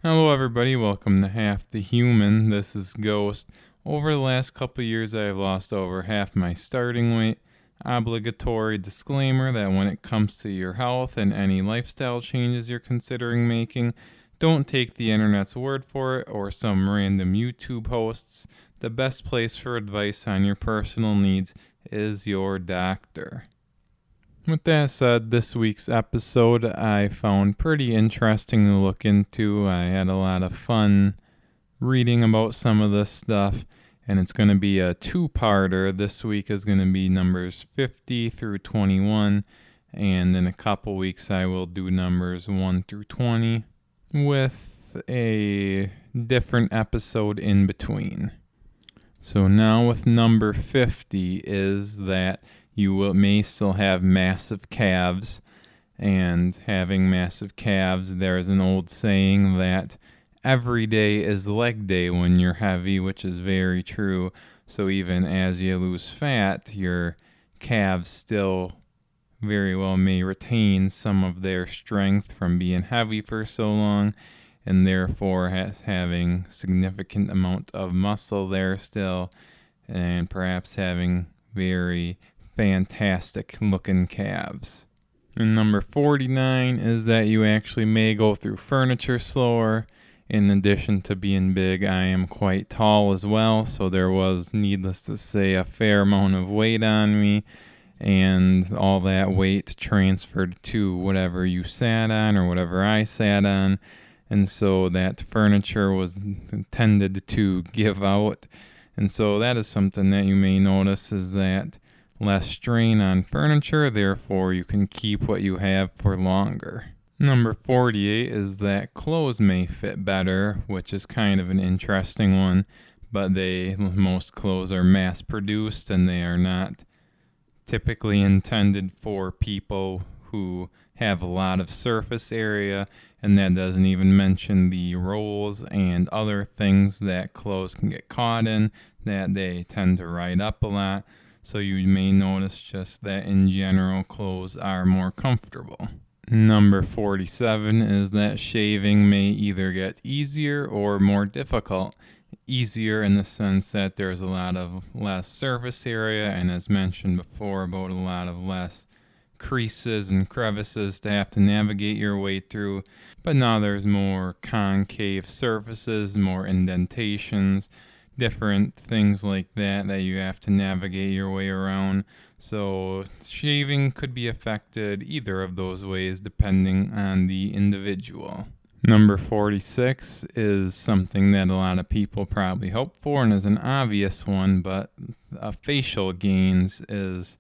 Hello, everybody. Welcome to Half the Human. This is Ghost. Over the last couple years, I've lost over half my starting weight. Obligatory disclaimer that when it comes to your health and any lifestyle changes you're considering making, don't take the internet's word for it or some random YouTube hosts. The best place for advice on your personal needs is your doctor. With that said, this week's episode I found pretty interesting to look into. I had a lot of fun reading about some of this stuff, and it's going to be a two-parter. This week is going to be numbers 50 through 21, and in a couple weeks I will do numbers 1 through 20 with a different episode in between. So now with number 50 is that may still have massive calves, and having massive calves, there's an old saying that every day is leg day when you're heavy, which is very true. So even as you lose fat, your calves still very well may retain some of their strength from being heavy for so long, and therefore having significant amount of muscle there still, and perhaps having very fantastic looking calves. And number 49 is that you actually may go through furniture slower. In addition to being big, I am quite tall as well, so there was, needless to say, a fair amount of weight on me, and all that weight transferred to whatever you sat on or whatever I sat on, and so that furniture was tended to give out. And so that is something that you may notice, is that less strain on furniture, therefore you can keep what you have for longer. Number 48 is that clothes may fit better, which is kind of an interesting one, but most clothes are mass produced and they are not typically intended for people who have a lot of surface area, and that doesn't even mention the rolls and other things that clothes can get caught in, that they tend to ride up a lot. So you may notice just that in general clothes are more comfortable. Number 47 is that shaving may either get easier or more difficult. Easier in the sense that there's a lot of less surface area, and as mentioned before, about a lot of less creases and crevices to have to navigate your way through. But now there's more concave surfaces, more indentations, different things like that you have to navigate your way around. So shaving could be affected either of those ways depending on the individual. Number 46 is something that a lot of people probably hope for and is an obvious one, but facial gains is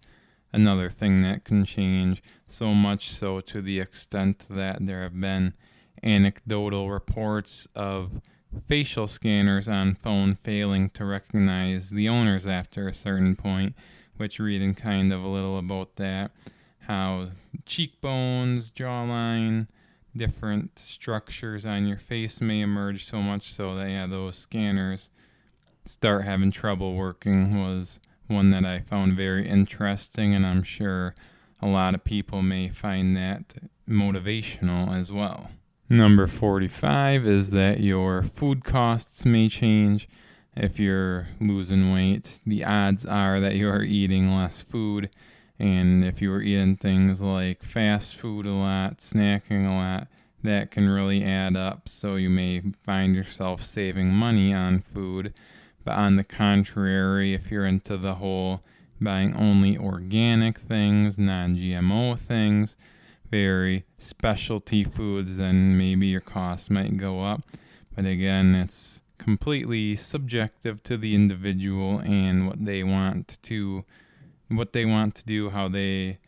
another thing that can change, so much so to the extent that there have been anecdotal reports of facial scanners on phone failing to recognize the owners after a certain point, which reading kind of a little about that, how cheekbones, jawline, different structures on your face may emerge, so much so that those scanners start having trouble working, was one that I found very interesting, and I'm sure a lot of people may find that motivational as well. Number 45 is that your food costs may change. If you're losing weight, the odds are that you are eating less food, and if you are eating things like fast food a lot, snacking a lot, that can really add up, so you may find yourself saving money on food. But on the contrary, if you're into the whole buying only organic things, non-GMO things, very specialty foods, then maybe your costs might go up. But again, it's completely subjective to the individual and what they want to do, how they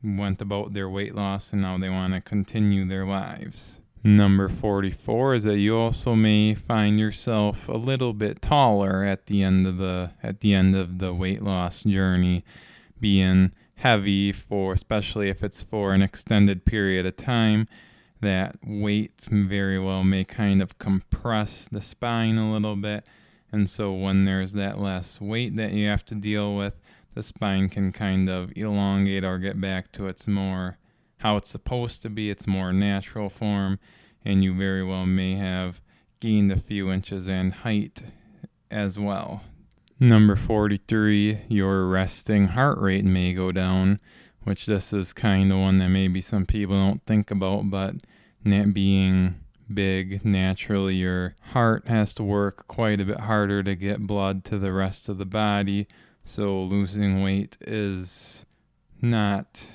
went about their weight loss, and how they want to continue their lives. Number 44 is that you also may find yourself a little bit taller at the end of the weight loss journey, being heavy for, especially if it's for an extended period of time. That weight very well may kind of compress the spine a little bit, and so when there's that less weight that you have to deal with, the spine can kind of elongate or get back to its more how it's supposed to be, its more natural form, and you very well may have gained a few inches in height as well. Number 43, your resting heart rate may go down, which this is kind of one that maybe some people don't think about, but not being big, naturally your heart has to work quite a bit harder to get blood to the rest of the body, so losing weight is not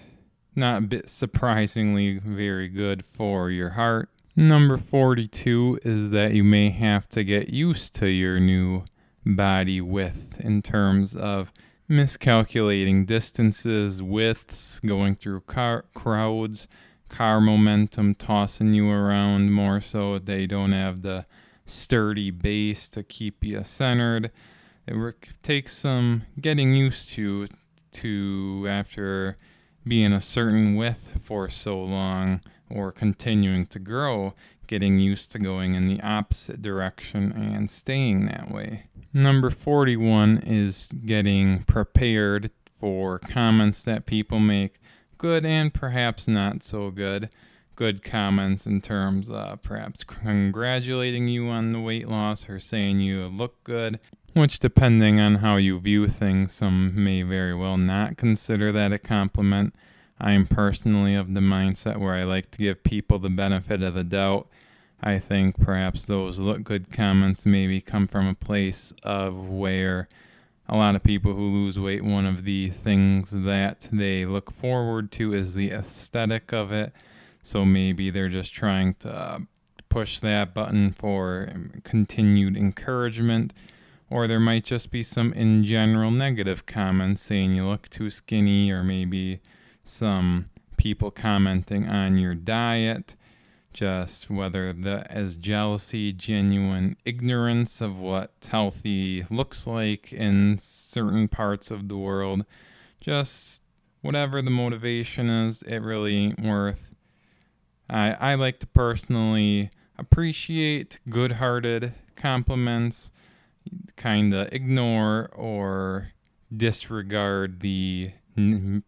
a bit surprisingly very good for your heart. Number 42 is that you may have to get used to your new body width in terms of miscalculating distances, widths, going through crowds, car momentum tossing you around more so they don't have the sturdy base to keep you centered. It takes some getting used to after being a certain width for so long or continuing to grow, getting used to going in the opposite direction and staying that way. Number 41 is getting prepared for comments that people make, good and perhaps not so good. Good comments in terms of perhaps congratulating you on the weight loss or saying you look good, which depending on how you view things, some may very well not consider that a compliment. I am personally of the mindset where I like to give people the benefit of the doubt. I think perhaps those look good comments maybe come from a place of where a lot of people who lose weight, one of the things that they look forward to is the aesthetic of it. So maybe they're just trying to push that button for continued encouragement. Or there might just be some in general negative comments saying you look too skinny, or maybe some people commenting on your diet, just whether as jealousy, genuine ignorance of what healthy looks like in certain parts of the world. Just whatever the motivation is, it really ain't worth. I like to personally appreciate good-hearted compliments, kind of ignore or disregard the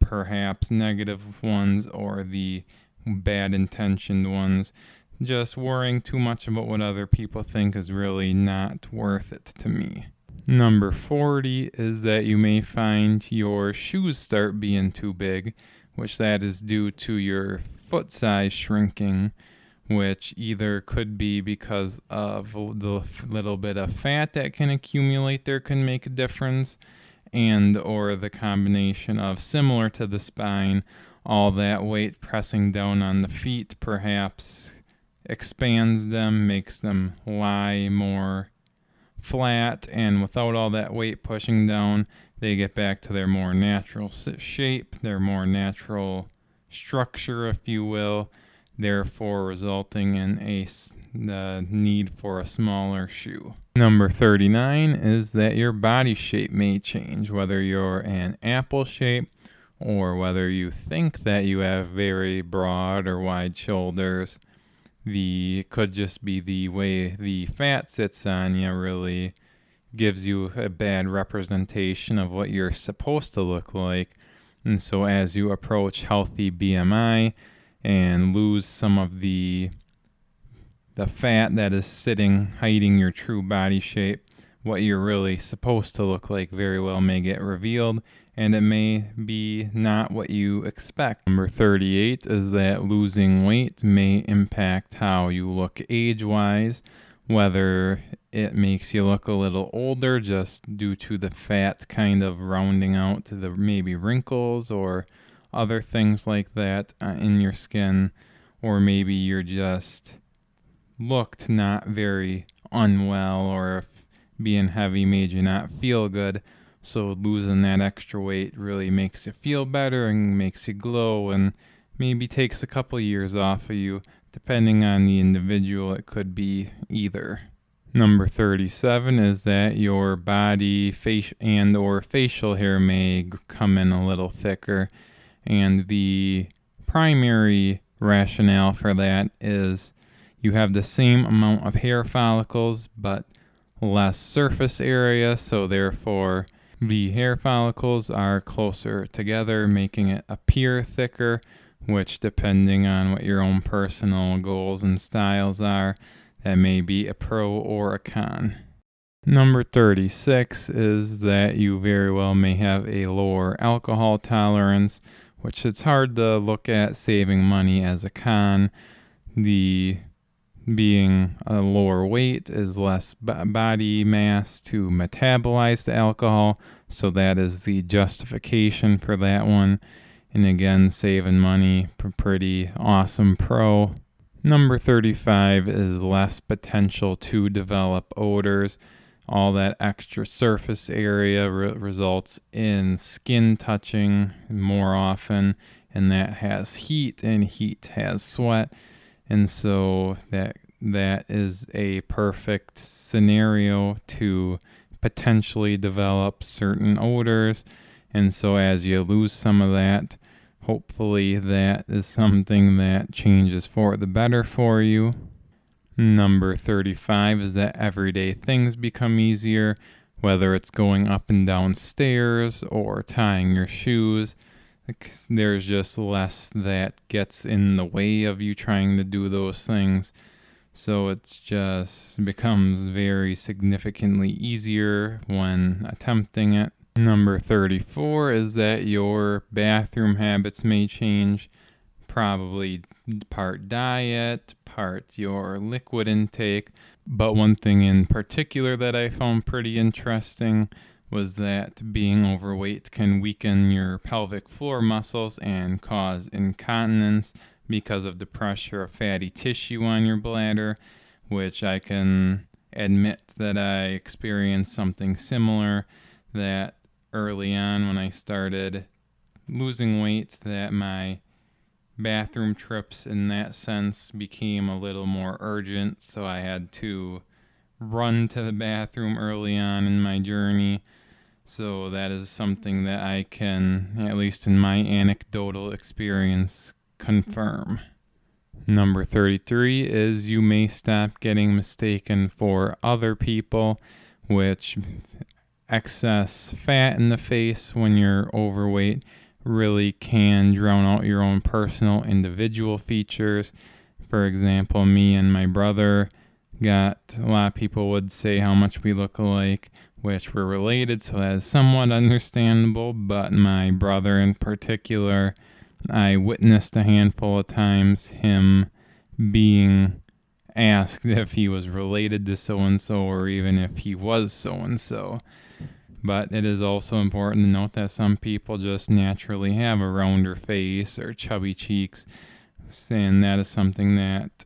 perhaps negative ones or the bad intentioned ones. Just worrying too much about what other people think is really not worth it to me. Number 40 is that you may find your shoes start being too big, which that is due to your foot size shrinking, which either could be because of the little bit of fat that can accumulate there can make a difference, and or the combination of, similar to the spine, all that weight pressing down on the feet perhaps expands them, makes them lie more flat, and without all that weight pushing down, they get back to their more natural shape, their more natural structure, if you will, therefore resulting in the need for a smaller shoe. Number 39 is that your body shape may change, whether you're an apple shape or whether you think that you have very broad or wide shoulders. It could just be the way the fat sits on you really gives you a bad representation of what you're supposed to look like. And so as you approach healthy BMI and lose some of the fat that is hiding your true body shape, what you're really supposed to look like very well may get revealed, and it may be not what you expect. Number 38 is that losing weight may impact how you look age-wise, whether it makes you look a little older just due to the fat kind of rounding out to the maybe wrinkles or other things like that in your skin, or maybe you're just looked not very unwell, or if being heavy made you not feel good. So losing that extra weight really makes you feel better and makes you glow, and maybe takes a couple years off of you. Depending on the individual, it could be either. Number 37 is that your body and or facial hair may come in a little thicker, and the primary rationale for that is you have the same amount of hair follicles but less surface area, so therefore the hair follicles are closer together, making it appear thicker, which, depending on what your own personal goals and styles are, that may be a pro or a con. Number 36 is that you very well may have a lower alcohol tolerance, which it's hard to look at saving money as a con. The being a lower weight is less body mass to metabolize the alcohol, so that is the justification for that one. And again, saving money, pretty awesome pro. Number 35 is less potential to develop odors. All that extra surface area results in skin touching more often, and that has heat, and heat has sweat. And so that is a perfect scenario to potentially develop certain odors. And so as you lose some of that, hopefully that is something that changes for the better for you. Number 35 is that everyday things become easier, whether it's going up and down stairs or tying your shoes. There's just less that gets in the way of you trying to do those things. So it's just becomes very significantly easier when attempting it. Number 34 is that your bathroom habits may change. Probably part diet, part your liquid intake. But one thing in particular that I found pretty interesting was that being overweight can weaken your pelvic floor muscles and cause incontinence because of the pressure of fatty tissue on your bladder, which I can admit that I experienced something similar, that early on when I started losing weight, that my bathroom trips in that sense became a little more urgent, so I had to run to the bathroom early on in my journey. So that is something that I can, at least in my anecdotal experience, confirm. Number 33 is you may stop getting mistaken for other people, which excess fat in the face when you're overweight really can drown out your own personal individual features. For example, me and my brother a lot of people would say how much we look alike, which we're related, so that is somewhat understandable, but my brother in particular, I witnessed a handful of times him being asked if he was related to so-and-so or even if he was so-and-so. But it is also important to note that some people just naturally have a rounder face or chubby cheeks, and that is something that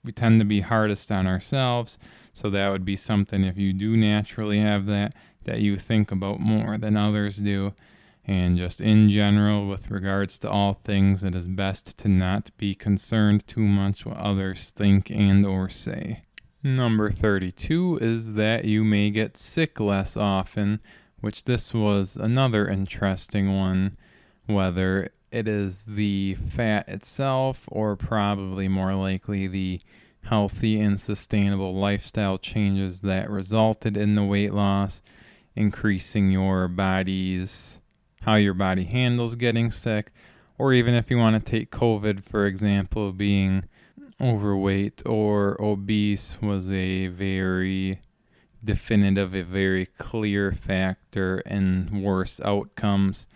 we tend to be hardest on ourselves. So that would be something, if you do naturally have that you think about more than others do. And just in general, with regards to all things, it is best to not be concerned too much what others think and or say. Number 32 is that you may get sick less often, which this was another interesting one, whether it is the fat itself or probably more likely the healthy and sustainable lifestyle changes that resulted in the weight loss, increasing how your body handles getting sick, or even if you want to take COVID, for example, being overweight or obese was a very definitive, a very clear factor in worse outcomes.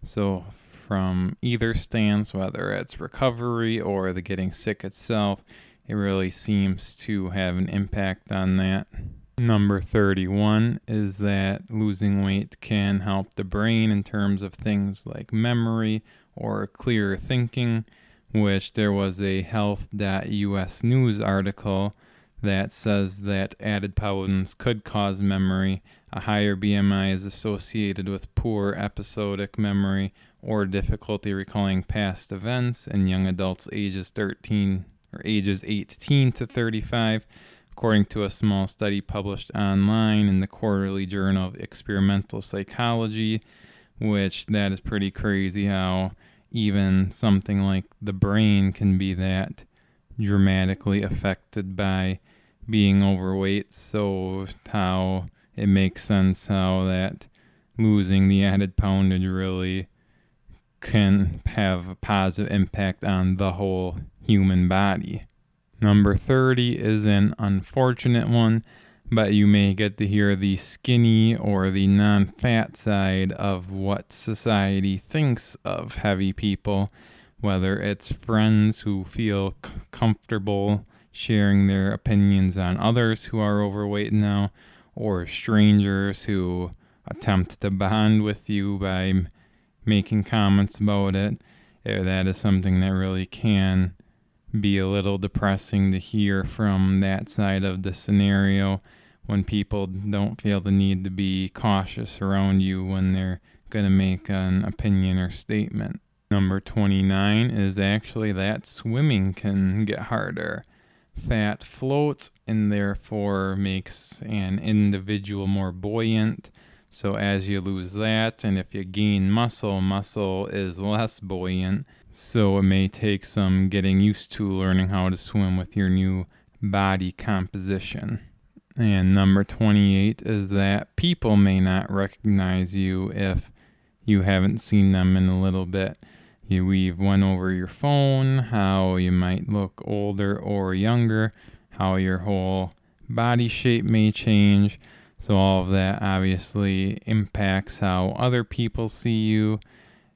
So from either stance, whether it's recovery or the getting sick itself, it really seems to have an impact on that. Number 31 is that losing weight can help the brain in terms of things like memory or clearer thinking, which there was a health.us news article that says that added pounds could cause memory. A higher BMI is associated with poor episodic memory or difficulty recalling past events in young adults ages 18 to 35, according to a small study published online in the Quarterly Journal of Experimental Psychology, which that is pretty crazy how even something like the brain can be that dramatically affected by being overweight. So how it makes sense how that losing the added poundage really can have a positive impact on the whole human body. Number 30 is an unfortunate one, but you may get to hear the skinny or the non-fat side of what society thinks of heavy people, whether it's friends who feel comfortable sharing their opinions on others who are overweight now, or strangers who attempt to bond with you by making comments about it. That is something that really can be a little depressing to hear from that side of the scenario, when people don't feel the need to be cautious around you when they're going to make an opinion or statement. Number 29 is actually that swimming can get harder. Fat floats and therefore makes an individual more buoyant. So as you lose that, and if you gain muscle is less buoyant. So it may take some getting used to learning how to swim with your new body composition. And number 28 is that people may not recognize you if you haven't seen them in a little bit. We've went over your phone, how you might look older or younger, how your whole body shape may change. So all of that obviously impacts how other people see you,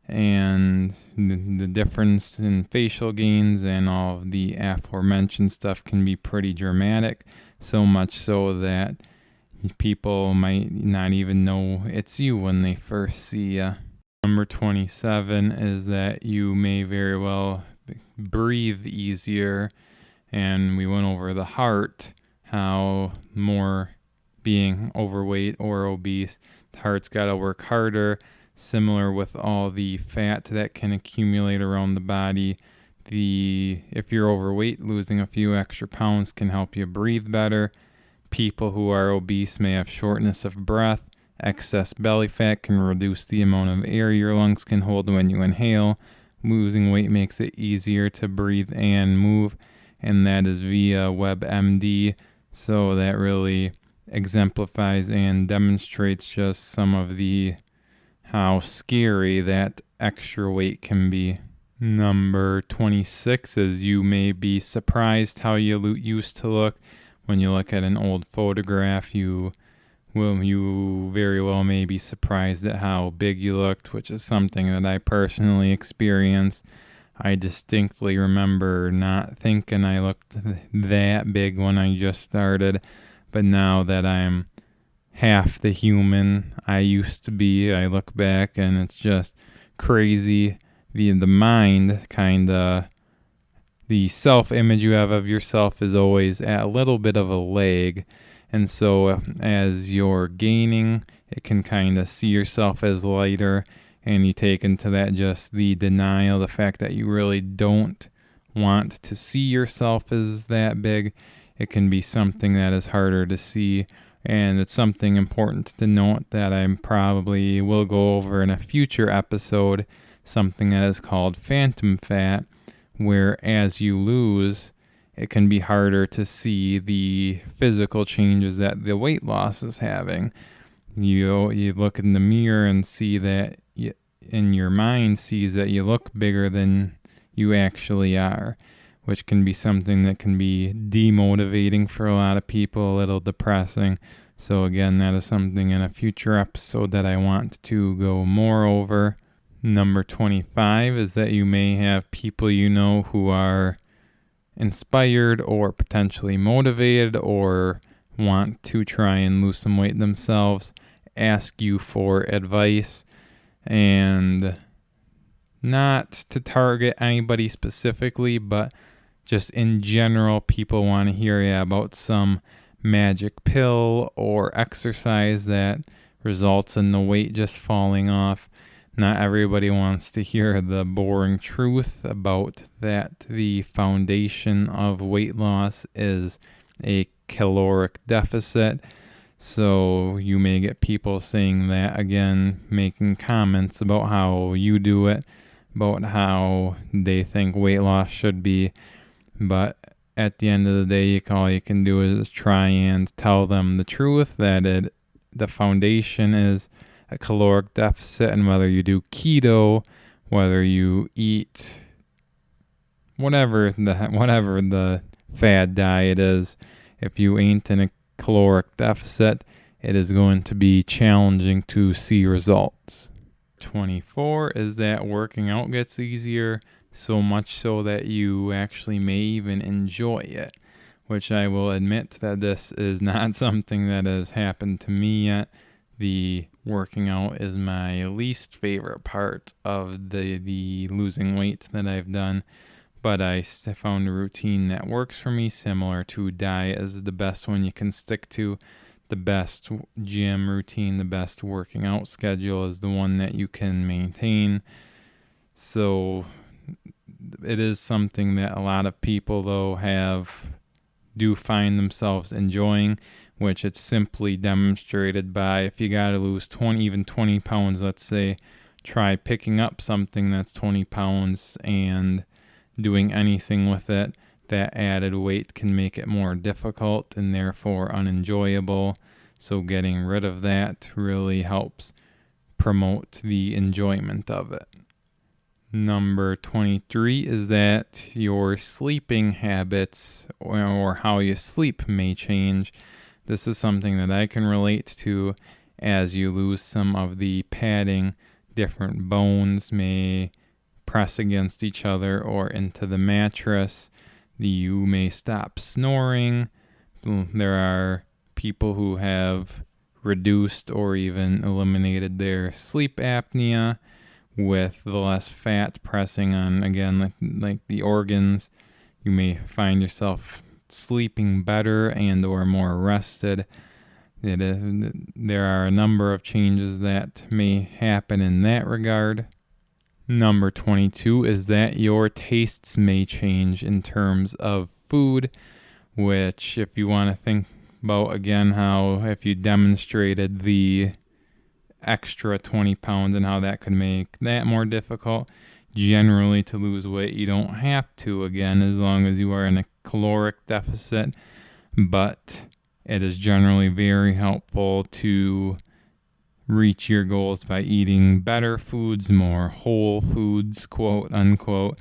and the difference in facial gains and all of the aforementioned stuff can be pretty dramatic, so much so that people might not even know it's you when they first see you. Number 27 is that you may very well breathe easier, and we went over the heart, how more being overweight or obese, the heart's got to work harder. Similar with all the fat that can accumulate around the body. If you're overweight, losing a few extra pounds can help you breathe better. People who are obese may have shortness of breath. Excess belly fat can reduce the amount of air your lungs can hold when you inhale. Losing weight makes it easier to breathe and move, and that is via WebMD. So that really exemplifies and demonstrates just some of how scary that extra weight can be. Number 26 is you may be surprised how you used to look. When you look at an old photograph, you very well may be surprised at how big you looked, which is something that I personally experienced. I distinctly remember not thinking I looked that big when I just started, but now that I'm half the human I used to be, I look back and it's just crazy. The mind the self-image you have of yourself is always at a little bit of a lag, and so as you're gaining, it can kind of see yourself as lighter, and you take into that just the denial, the fact that you really don't want to see yourself as that big. It can be something that is harder to see. And it's something important to note that I probably will go over in a future episode, something that is called phantom fat, where as you lose, it can be harder to see the physical changes that the weight loss is having. You look in the mirror and see that, in your mind sees that you look bigger than you actually are, which can be something that can be demotivating for a lot of people, a little depressing. So again, that is something in a future episode that I want to go more over. Number 25 is that you may have people you know who are inspired or potentially motivated or want to try and lose some weight themselves, ask you for advice, and not to target anybody specifically, but just in general, people want to hear about some magic pill or exercise that results in the weight just falling off. Not everybody wants to hear the boring truth about that the foundation of weight loss is a caloric deficit. So you may get people saying that again, making comments about how you do it, about how they think weight loss should be. But at the end of the day, all you can do is try and tell them the truth, that the foundation is a caloric deficit, and whether you do keto, whether you eat whatever the fad diet is. If you ain't in a caloric deficit, it is going to be challenging to see results. 24 is that working out gets easier, so much so that you actually may even enjoy it, which I will admit that this is not something that has happened to me yet. The working out is my least favorite part of the losing weight that I've done, but I found a routine that works for me. Similar to diet is the best one you can stick to. The best gym routine, the best working out schedule is the one that you can maintain. So it is something that a lot of people, though, do find themselves enjoying, which it's simply demonstrated by, if you got to lose 20 pounds, let's say, try picking up something that's 20 pounds and doing anything with it. That added weight can make it more difficult and therefore unenjoyable. So getting rid of that really helps promote the enjoyment of it. Number 23 is that your sleeping habits or how you sleep may change. This is something that I can relate to. As you lose some of the padding, different bones may press against each other or into the mattress. You may stop snoring. There are people who have reduced or even eliminated their sleep apnea with the less fat pressing on, again, like the organs. You may find yourself sleeping better and or more rested. There are a number of changes that may happen in that regard. Number 22 is that your tastes may change in terms of food, which, if you want to think about, again, how if you demonstrated the extra 20 pounds and how that could make that more difficult, generally to lose weight, you don't have to, again, as long as you are in a caloric deficit, but it is generally very helpful to reach your goals by eating better foods, more whole foods, quote unquote.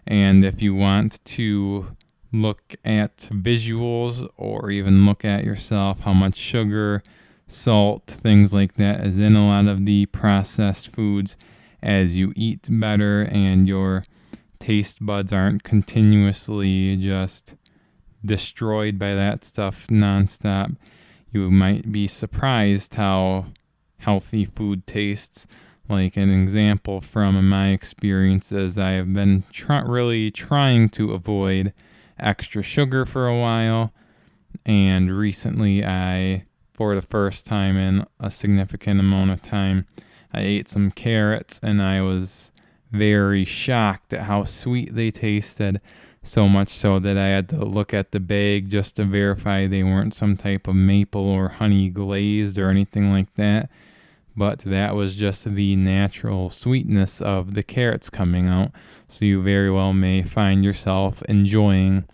And if you want to look at visuals or even look at yourself, how much sugar, salt, things like that is in a lot of the processed foods, as you eat better and your taste buds aren't continuously just destroyed by that stuff nonstop, you might be surprised how healthy food tastes. Like an example from my experiences, I have been really trying to avoid extra sugar for a while, and recently for the first time in a significant amount of time, I ate some carrots and I was very shocked at how sweet they tasted, so much so that I had to look at the bag just to verify they weren't some type of maple or honey glazed or anything like that. But that was just the natural sweetness of the carrots coming out. So you very well may find yourself enjoying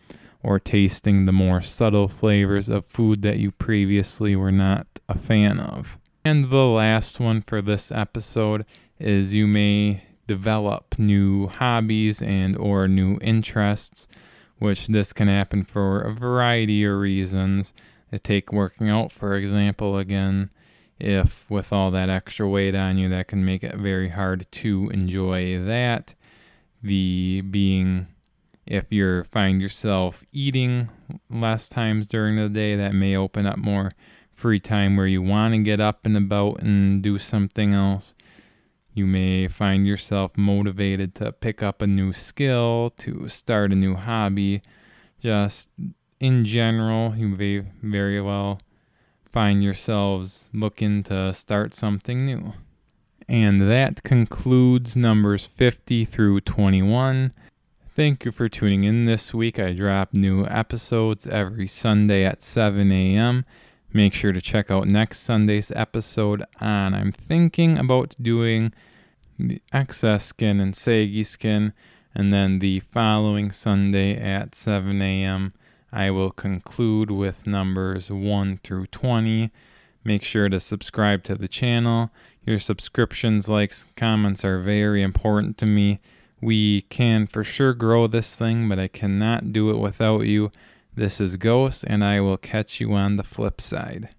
or tasting the more subtle flavors of food that you previously were not a fan of. And the last one for this episode is you may develop new hobbies and or new interests, which this can happen for a variety of reasons. Take working out, for example, again. If with all that extra weight on you, that can make it very hard to enjoy that. If you find yourself eating less times during the day, that may open up more free time where you want to get up and about and do something else. You may find yourself motivated to pick up a new skill, to start a new hobby. Just in general, you may very well find yourselves looking to start something new. And that concludes numbers 50 through 21. Thank you for tuning in this week. I drop new episodes every Sunday at 7 a.m. Make sure to check out next Sunday's episode on, I'm thinking about doing the excess skin and saggy skin. And then the following Sunday at 7 a.m., I will conclude with numbers 1 through 20. Make sure to subscribe to the channel. Your subscriptions, likes, comments are very important to me. We can for sure grow this thing, but I cannot do it without you. This is Ghost, and I will catch you on the flip side.